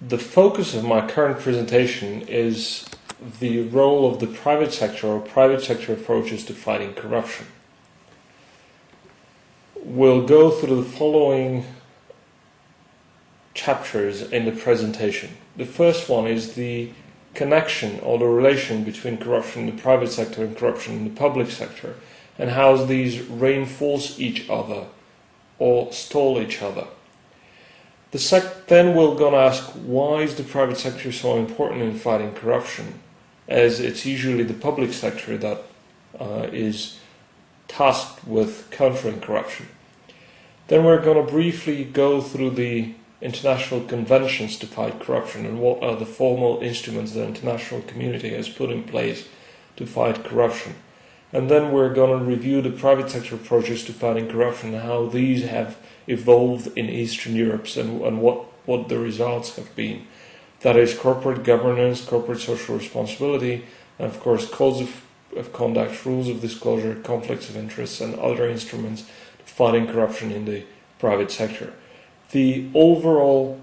The focus of my current presentation is the role of the private sector or private sector approaches to fighting corruption. We'll go through the following chapters in the presentation. The first one is the connection or the relation between corruption in the private sector and corruption in the public sector, and how these reinforce each other or stall each other. Then we're going to ask, why is the private sector so important in fighting corruption, as it's usually the public sector that is tasked with countering corruption. Then we're going to briefly go through the international conventions to fight corruption and what are the formal instruments the international community has put in place to fight corruption. And then we're going to review the private sector approaches to fighting corruption and how these have evolved in Eastern Europe and what the results have been. That is corporate governance, corporate social responsibility, and of course codes of conduct, rules of disclosure, conflicts of interest, and other instruments to fighting corruption in the private sector. The overall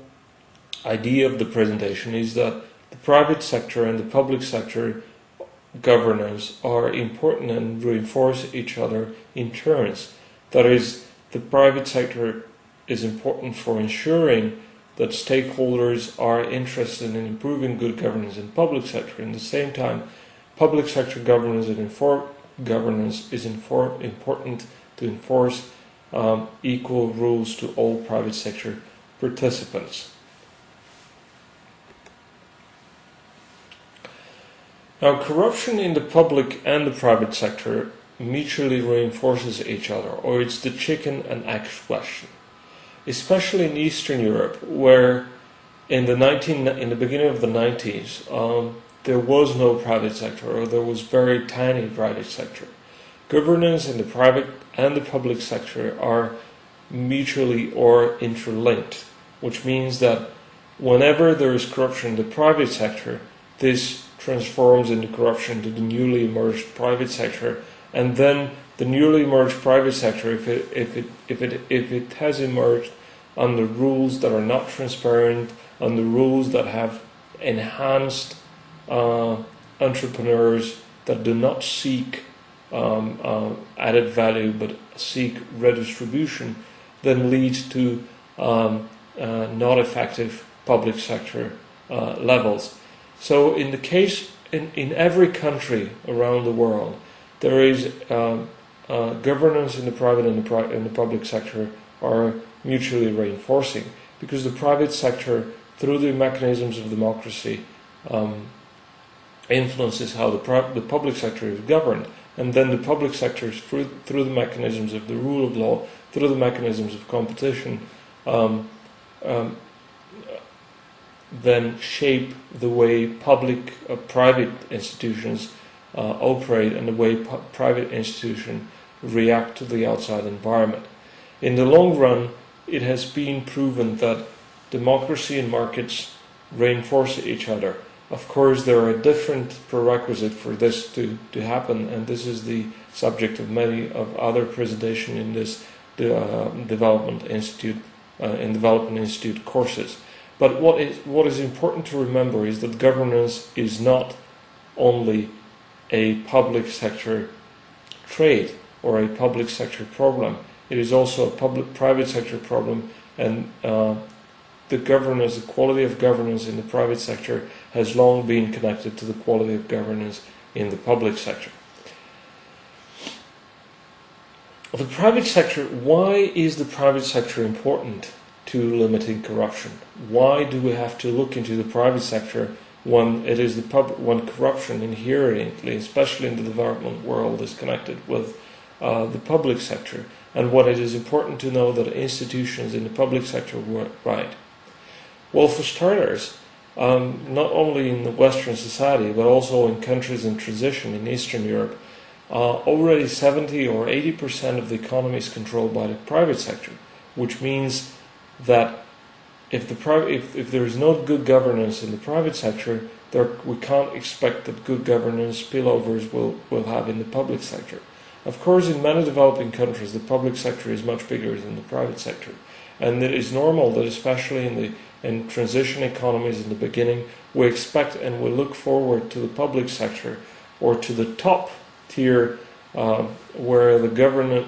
idea of the presentation is that the private sector and the public sector governance are important and reinforce each other in turns. That is, the private sector is important for ensuring that stakeholders are interested in improving good governance in the public sector. At the same time, public sector governance is important to enforce equal rules to all private sector participants. Now, corruption in the public and the private sector mutually reinforces each other, or it's the chicken and egg question. Especially in Eastern Europe, where in the beginning of the 90s, there was no private sector, or there was very tiny private sector. Governance in the private and the public sector are mutually or interlinked, which means that whenever there is corruption in the private sector, this transforms into corruption to the newly emerged private sector, and then the newly emerged private sector, if it has emerged under rules that are not transparent, under rules that have enhanced entrepreneurs that do not seek added value but seek redistribution, then leads to not effective public sector levels. So in the case, in every country around the world, there is governance in the private and the public sector are mutually reinforcing, because the private sector, through the mechanisms of democracy, influences how the public sector is governed, and then the public sector, through the mechanisms of the rule of law, through the mechanisms of competition, then shape the way private institutions operate and the way private institutions react to the outside environment. In the long run, it has been proven that democracy and markets reinforce each other. Of course, there are different prerequisites for this to happen, and this is the subject of many of other presentations in this development institute courses. But what is important to remember is that governance is not only a public sector trait or a public sector problem. It is also a private sector problem, and the quality of governance in the private sector has long been connected to the quality of governance in the public sector. The private sector, why is the private sector important to limiting corruption? Why do we have to look into the private sector when it is when corruption inherently, especially in the development world, is connected with the public sector, and when it is important to know that institutions in the public sector work right? Well, for starters, not only in the Western society, but also in countries in transition in Eastern Europe, already 70 or 80% of the economy is controlled by the private sector, which means that if there is no good governance in the private sector, we can't expect that good governance spillovers will have in the public sector. Of course, in many developing countries, the public sector is much bigger than the private sector, and it is normal that, especially in transition economies in the beginning, we expect and we look forward to the public sector or to the top tier where the government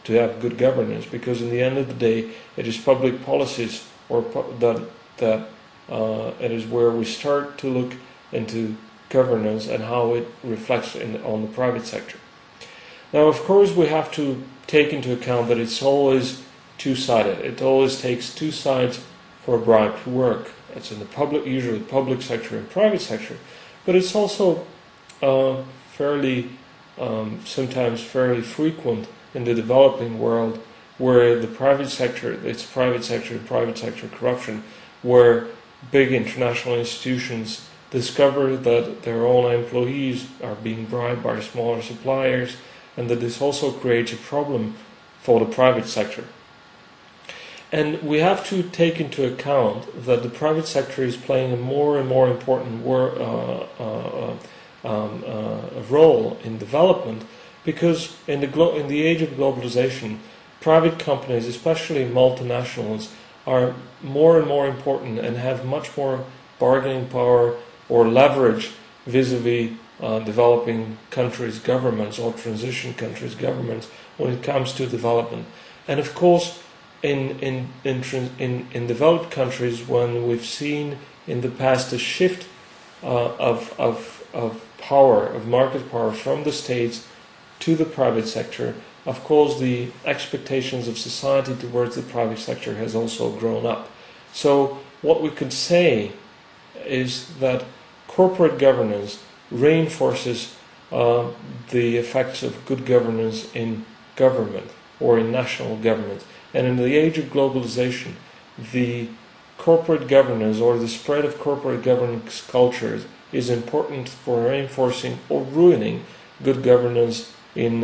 to have good governance, because in the end of the day it is public policies that it is where we start to look into governance and how it reflects on the private sector. Now, of course, we have to take into account that it's always two-sided. It always takes two sides for a bribe to work. It's in the public, usually public sector and private sector, but it's also sometimes fairly frequent in the developing world, where the private sector, it's private sector and private sector corruption, where big international institutions discover that their own employees are being bribed by smaller suppliers, and that this also creates a problem for the private sector. And we have to take into account that the private sector is playing a more and more important role in development, because in the age of globalization, private companies, especially multinationals, are more and more important and have much more bargaining power or leverage vis-a-vis developing countries' governments or transition countries' governments when it comes to development. And of course, in developed countries, when we've seen in the past a shift of power, of market power from the states to the private sector, of course the expectations of society towards the private sector has also grown up. So what we could say is that corporate governance reinforces the effects of good governance in government or in national government. And in the age of globalization, the corporate governance or the spread of corporate governance cultures is important for reinforcing or ruining good governance in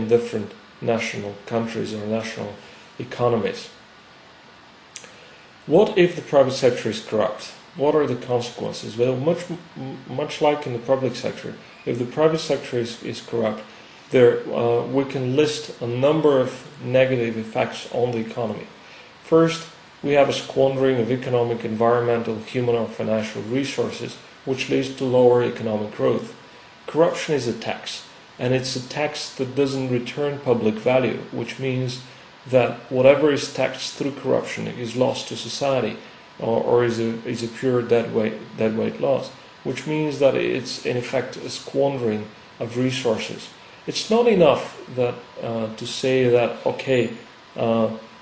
different national countries or national economies. What if the private sector is corrupt? What are the consequences? Well, much like in the public sector, if the private sector is corrupt, we can list a number of negative effects on the economy. First, we have a squandering of economic, environmental, human or financial resources, which leads to lower economic growth. Corruption is a tax, and it's a tax that doesn't return public value, which means that whatever is taxed through corruption is lost to society, or is a pure deadweight loss, which means that it's in effect a squandering of resources. It's not enough that to say that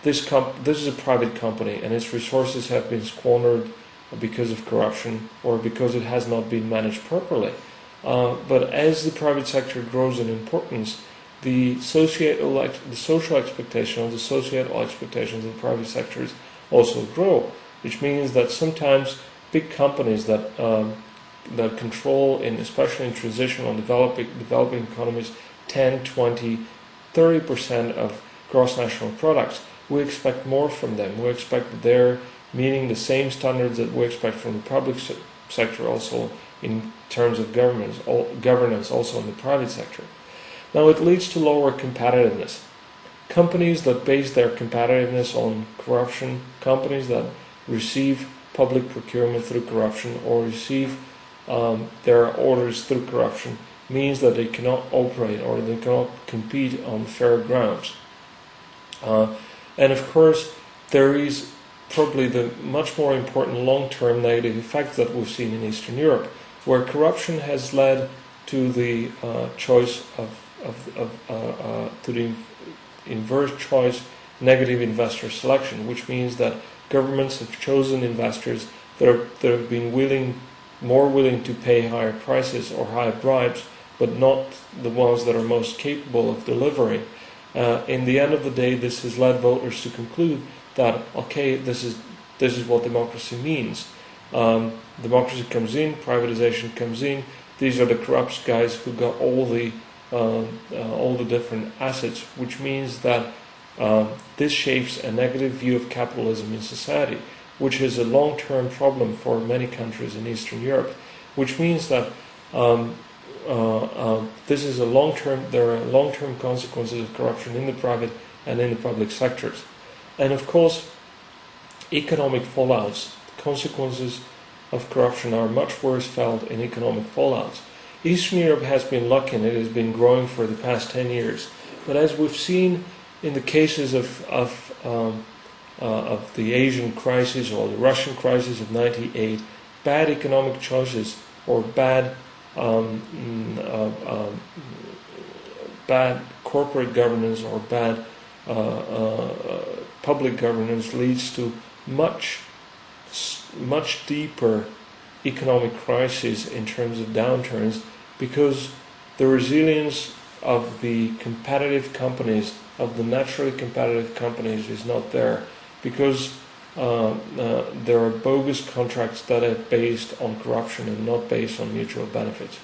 this is a private company and its resources have been squandered because of corruption or because it has not been managed properly. But as the private sector grows in importance, the social expectations, the societal expectations of the private sectors also grow, which means that sometimes big companies that control, especially in transitional and developing economies, 10, 20, 30% of gross national products, we expect more from them. We expect that they're meeting the same standards that we expect from the public sector also in terms of governance also in the private sector. Now it leads to lower competitiveness. Companies that base their competitiveness on corruption, companies that receive public procurement through corruption or receive their orders through corruption, means that they cannot operate or they cannot compete on fair grounds. And of course, there is probably the much more important long-term negative effects that we've seen in Eastern Europe, where corruption has led to the choice to the inverse choice, negative investor selection, which means that governments have chosen investors that have been more willing to pay higher prices or higher bribes, but not the ones that are most capable of delivering. In the end of the day, this has led voters to conclude that this is what democracy means. Democracy comes in, privatization comes in. These are the corrupt guys who got all the different assets, which means that this shapes a negative view of capitalism in society, which is a long-term problem for many countries in Eastern Europe. Which means that this is there are long-term consequences of corruption in the private and in the public sectors. And of course, economic fallouts. The consequences of corruption are much worse felt in economic fallouts. Eastern Europe has been lucky and it has been growing for the past 10 years. But as we've seen in the cases of the Asian crisis or the Russian crisis of '98, bad economic choices or bad corporate governance or bad public governance leads to much deeper economic crises in terms of downturns, because the resilience of the competitive companies, of the naturally competitive companies, is not there, because there are bogus contracts that are based on corruption and not based on mutual benefits.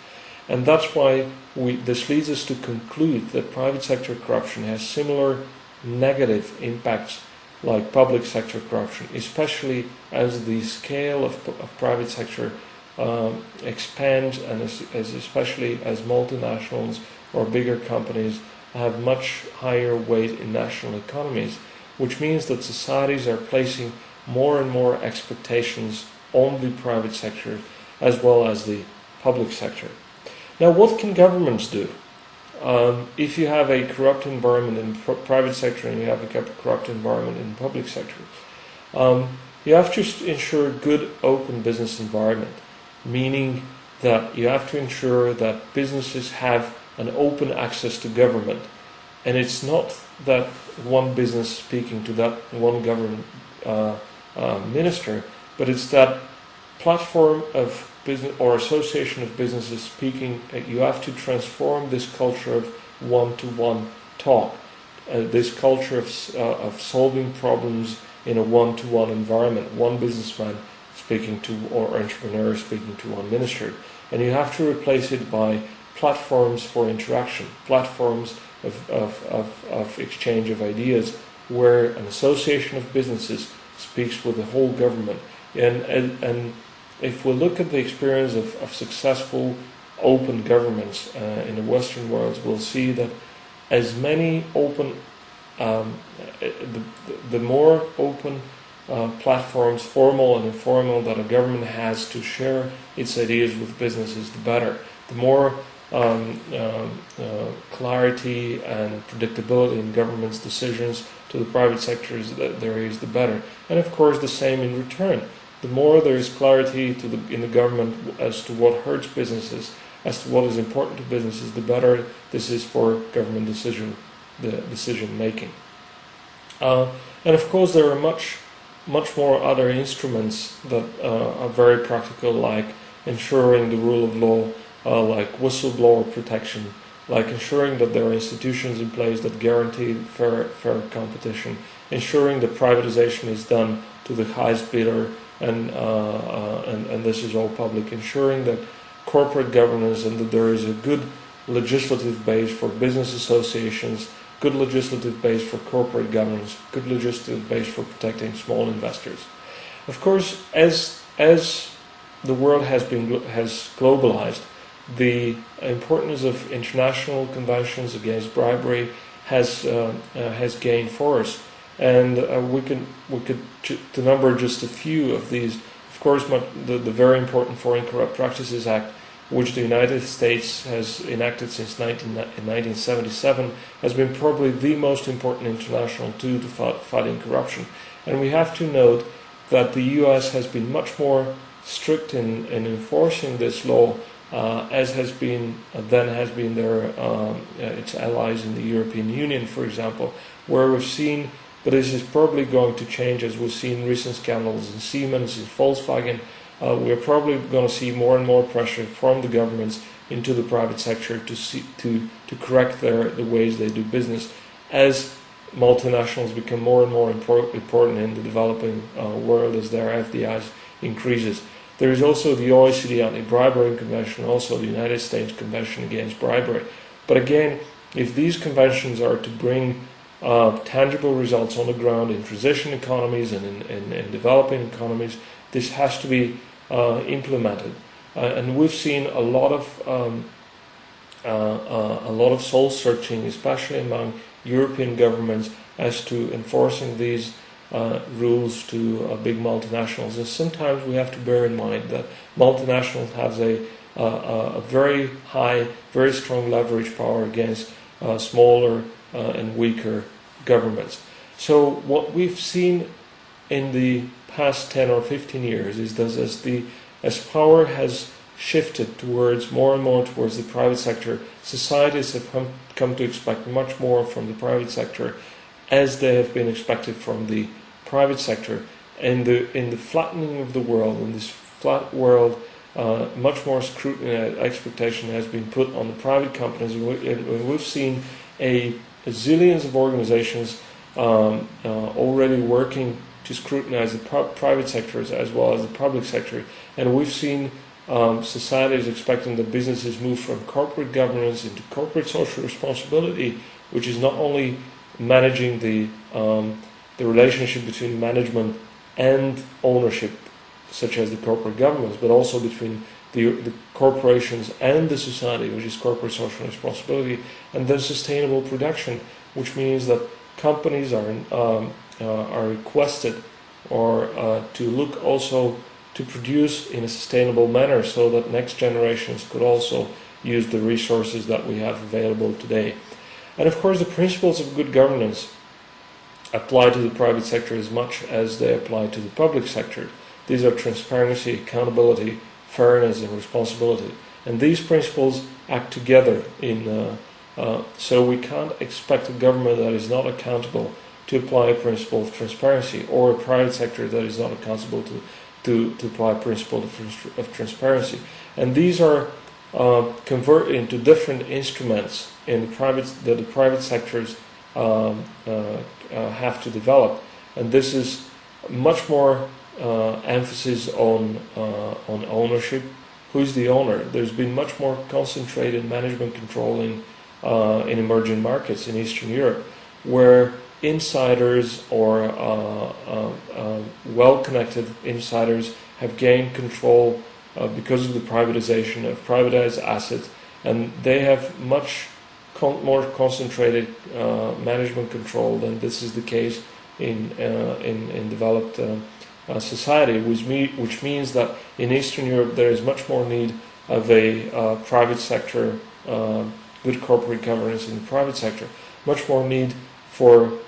And that's why this leads us to conclude that private sector corruption has similar negative impacts like public sector corruption, especially as the scale of private sector expands, and especially as multinationals or bigger companies have much higher weight in national economies, which means that societies are placing more and more expectations on the private sector as well as the public sector. Now, what can governments do? If you have a corrupt environment in the private sector and you have a corrupt environment in the public sector, you have to ensure a good open business environment, meaning that you have to ensure that businesses have an open access to government. And it's not that one business speaking to that one government minister, but it's that platform of business or association of businesses speaking. You have to transform this culture of one-to-one talk, this culture of solving problems in a one-to-one environment, one businessman speaking to, or entrepreneur speaking to one minister. And you have to replace it by platforms for interaction, platforms of exchange of ideas, where an association of businesses speaks with the whole government. And if we look at the experience of successful open governments in the Western world, we'll see that as many open, the more open platforms, formal and informal, that a government has to share its ideas with businesses, the better. The more clarity and predictability in government's decisions to the private sectors that there is, the better. And of course the same in return. The more there is clarity in the government as to what hurts businesses, as to what is important to businesses, the better this is for government decision making. And of course there are much more other instruments that are very practical, like ensuring the rule of law, like whistleblower protection, like ensuring that there are institutions in place that guarantee fair competition, ensuring that privatization is done to the highest bidder, and this is all public, ensuring that corporate governance and that there is a good legislative base for business associations, good legislative base for corporate governance, good legislative base for protecting small investors. Of course, as the world has globalized, the importance of international conventions against bribery has gained force, and we could to number just a few of these. Of course, the very important Foreign Corrupt Practices Act, which the United States has enacted since 1977, has been probably the most important international tool to fighting corruption. And we have to note that the US has been much more strict in enforcing this law, as has been their its allies in the European Union, for example, where we've seen. But this is probably going to change, as we've seen recent scandals in Siemens, in Volkswagen. We're probably going to see more and more pressure from the governments into the private sector to correct the ways they do business, as multinationals become more and more important in the developing world, as their FDIs increases. There is also the OECD Anti-Bribery Convention, also the United States Convention Against Bribery. But again, if these conventions are to bring tangible results on the ground in transition economies and in developing economies, this has to be implemented. And we've seen a lot of soul searching, especially among European governments, as to enforcing these rules to big multinationals. And sometimes we have to bear in mind that multinationals have a very high, very strong leverage power against smaller and weaker governments. So what we've seen in the past 10 or 15 years is that as power has shifted towards more and more towards the private sector, societies have come to expect much more from the private sector as they have been expected from the private sector. And in the flattening of the world, in this flat world, much more scrutiny and expectation has been put on the private companies, and we've seen a zillions of organizations already working to scrutinize the private sectors as well as the public sector. And we've seen societies expecting that businesses move from corporate governance into corporate social responsibility, which is not only managing the relationship between management and ownership, such as the corporate governments, but also between the corporations and the society, which is corporate social responsibility, and then sustainable production, which means that companies are requested to look also to produce in a sustainable manner, so that next generations could also use the resources that we have available today. And of course, the principles of good governance apply to the private sector as much as they apply to the public sector. These are transparency, accountability, fairness, and responsibility. And these principles act together so we can't expect a government that is not accountable to apply a principle of transparency, or a private sector that is not accountable to apply a principle of transparency. And these are converted into different instruments that the private sectors have to develop. And this is much more emphasis on ownership. Who's the owner? There's been much more concentrated management control in emerging markets in Eastern Europe, where insiders or well-connected insiders have gained control because of the privatization of privatized assets, and they have much more concentrated management control than this is the case in developed society, which means that in Eastern Europe there is much more need of a private sector, good corporate governance in the private sector, much more need for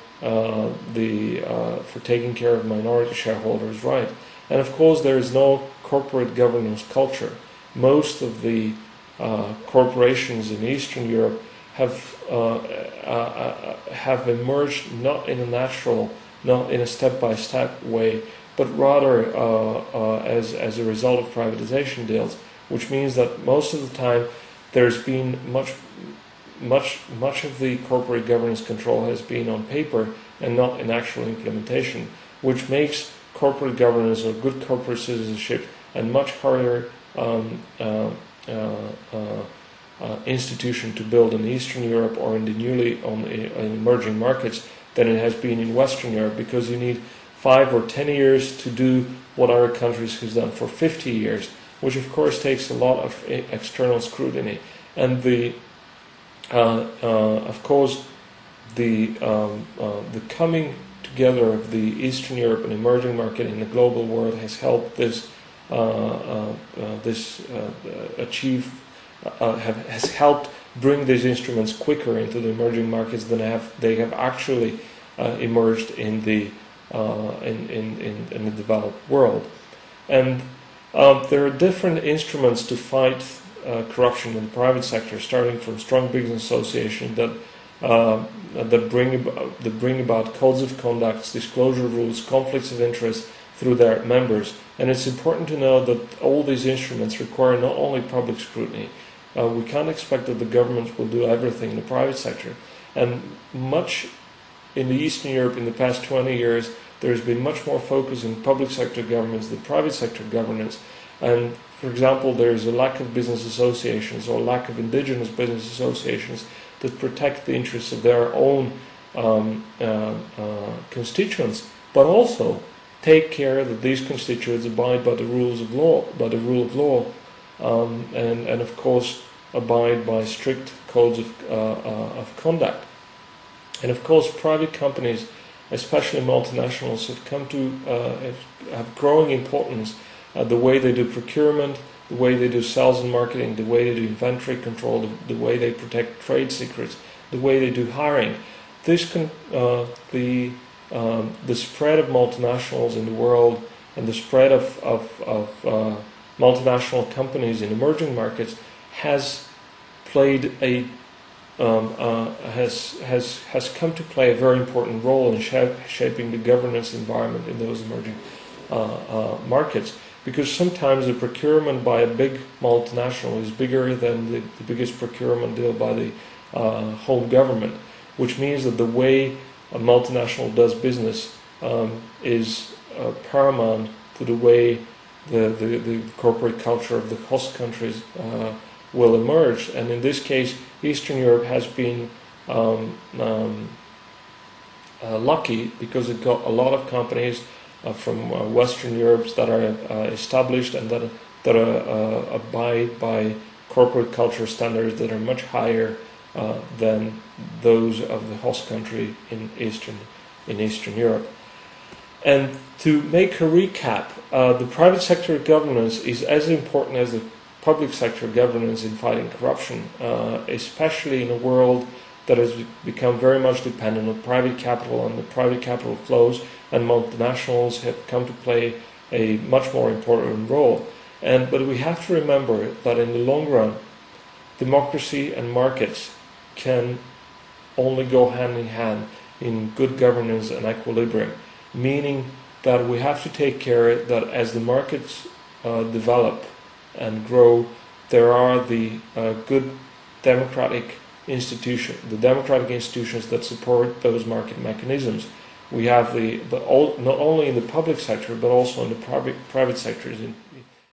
taking care of minority shareholders' rights. And of course, there is no corporate governance culture. Most of the corporations in Eastern Europe have emerged not in a natural, not in a step-by-step way, but rather as a result of privatization deals, which means that most of the time there's been much of the corporate governance control has been on paper and not in actual implementation, which makes corporate governance or good corporate citizenship a much harder institution to build in Eastern Europe or in the emerging markets than it has been in Western Europe, because you need 5 or 10 years to do what other countries have done for 50 years, which of course takes a lot of external scrutiny. And of course, the coming together of the Eastern Europe and emerging market in the global world has helped has helped bring these instruments quicker into the emerging markets than they have actually emerged in the developed world. And there are different instruments to fight corruption in the private sector, starting from strong business associations that bring about codes of conduct, disclosure rules, conflicts of interest through their members. And it's important to know that all these instruments require not only public scrutiny. We can't expect that the governments will do everything in the private sector. And much in the Eastern Europe in the past 20 years, there's been much more focus in public sector governments than private sector governance. And for example, there's a lack of business associations or lack of indigenous business associations that protect the interests of their own constituents, but also take care that these constituents abide by the rules of law, by the rule of law, and of course abide by strict codes of conduct. And of course, private companies especially multinationals, have growing importance. The way they do procurement, the way they do sales and marketing, the way they do inventory control, the way they protect trade secrets, the way they do hiring. The spread of multinationals in the world and the spread of multinational companies in emerging markets has played has come to play a very important role in shaping the governance environment in those emerging markets. Because sometimes the procurement by a big multinational is bigger than the biggest procurement deal by the home government, which means that the way a multinational does business is paramount to the way the corporate culture of the host countries will emerge. And in this case, Eastern Europe has been lucky because it got a lot of companies from Western Europe that are established and that abide by corporate culture standards that are much higher than those of the host country in Eastern Europe. And to make a recap, the private sector governance is as important as the public sector governance in fighting corruption, especially in a world that has become very much dependent on private capital and the private capital flows, and multinationals have come to play a much more important role. But we have to remember that in the long run, democracy and markets can only go hand in hand in good governance and equilibrium, meaning that we have to take care that as the markets develop and grow, there are the good democratic institutions that support those market mechanisms. We have not only in the public sector but also in the private sectors.